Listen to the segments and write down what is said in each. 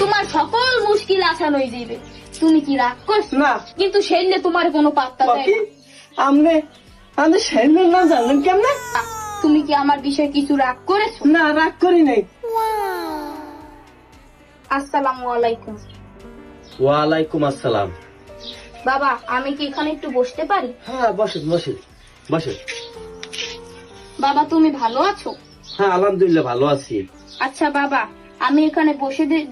তোমার সকল মুশকিল আসান হয়ে যাবে। তুমি কি রাগ করছো? না। কিন্তু সেলে তোমার কোনো পাত্তা দেয় বাকি না। আপনি সেনের না জানলেন কেমনে? তুমি কি আমার বিষয়ে কিছু রাগ করেছো? না, রাগ করি নাই। আসসালামু আলাইকুম। ওয়ালাইকুম আসসালাম। বাবা, আমি কি এখানে একটু বসতে পারি? হ্যাঁ, বসেন বসেন বসেন। বাবা, তুমি ভালো আছো? হ্যাঁ, আলহামদুলিল্লাহ ভালো আছি। আচ্ছা বাবা, আমি এখানে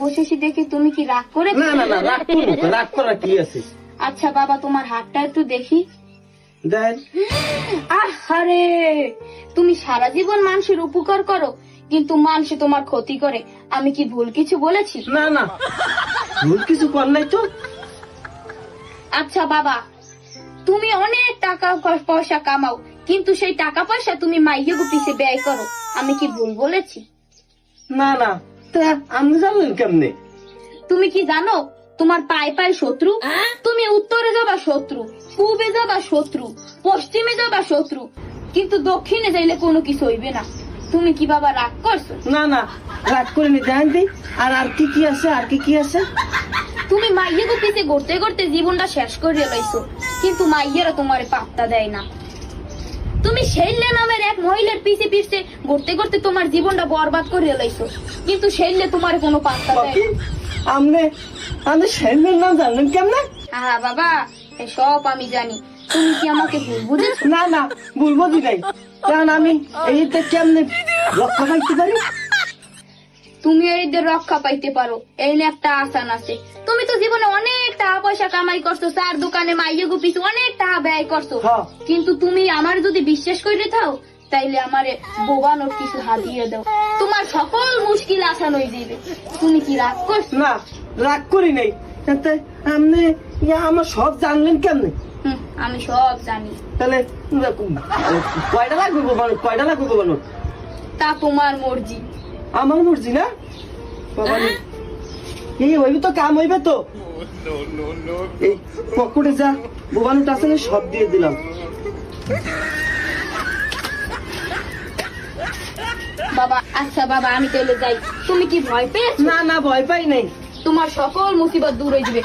বসেছি দেখে তুমি কি রাগ করেছো? না না না, রাগ করবো তো, রাগ করার কি আছে? আচ্ছা বাবা, তোমার হাতটা একটু দেখি। দেন। আরে, তুমি সারা জীবন মানুষের উপকার করো, কিন্তু মানুষ তোমার ক্ষতি করে। আমি কি ভুল কিছু বলেছি? না না, ভুল কিছু কর নাই তো। আচ্ছা বাবা, তুমি অনেক টাকা পয়সা কামাও, কিন্তু সেই টাকা পয়সা তুমি মাইয়ের পিছে ব্যয় করো। আমি কি ভুল বলেছি? না না, তা আপনি জানলেন কেমনে? তুমি কি জানো তোমার পায়ে পায়ে শত্রু? তুমি উত্তরে যাবা শত্রু, পূবে যাবা শত্রু, পশ্চিমে যাবা শত্রু, কিন্তু দক্ষিণে যাইলে কোনো কিছু হইবে না। তুমি কি বাবা রাগ করছো? না না, রাগ করে নি। দেন দি। আর কি কি আছে? আর কি কি আছে? তুমি মাইয়ের পিছে ঘুরতে ঘুরতে জীবনটা শেষ করে লাইছো, কিন্তু মাইয়েরা তোমার পাত্তা দেয় না। তুমি শৈল্যা নামের এক মহিলার পিছে পিছে ঘুরতে ঘুরতে তোমার জীবনটা বরবাদ করে লাইছো, কিন্তু শৈল্যা তোমার কোনো পাত্তা দেয় বাকি না। আপনি সেনের নাম জানলেন কেমনে? হ্যাঁ বাবা, সব আমি জানি। তুমি কি আমাকে ভুল বুঝেছো? না না, বলবো কি নাই। কারণ আমি এইটা কেমনে রক্ষা পাইতে পারি? তুমি এদের রক্ষা পাইতে পারো, এই নিয়ে একটা আসান আছে। তুমি তো জীবনে অনেক টাকা পয়সা কামাই করছো, চার দোকানে মাইয়ে গুপিছো, অনেক টাকা ব্যয় করছো, হ্যাঁ। কিন্তু তুমি আমার যদি বিশ্বাস করে থাও, তাইলে আমারে বোবানোর কিছু হাতিয়ে দাও, তোমার সকল মুশকিল আসান হয়ে যাবে। তুমি কি রাগ করছো? না, রাগ করি নাই। তাতে আপনি আমার সব জানলেন কেমনে? আমি সব জানি। তাহলে কয়টা লাগবে গোবানো? কয়টা লাগবে গোবানো? তা তোমার মর্জি। আমার মর্জি না বাবা। এই হইবে তো, কাম হইবে তো। এই পকেটে যা বোবানোটা আছে না, সব দিয়ে দিলাম। বাবা, আচ্ছা বাবা, আমি তাহলে যাই। তুমি কি ভয় পেয়েছো? না না, ভয় পাই নাই। তোমার সকল মুসিবত দূর হয়ে যাবে।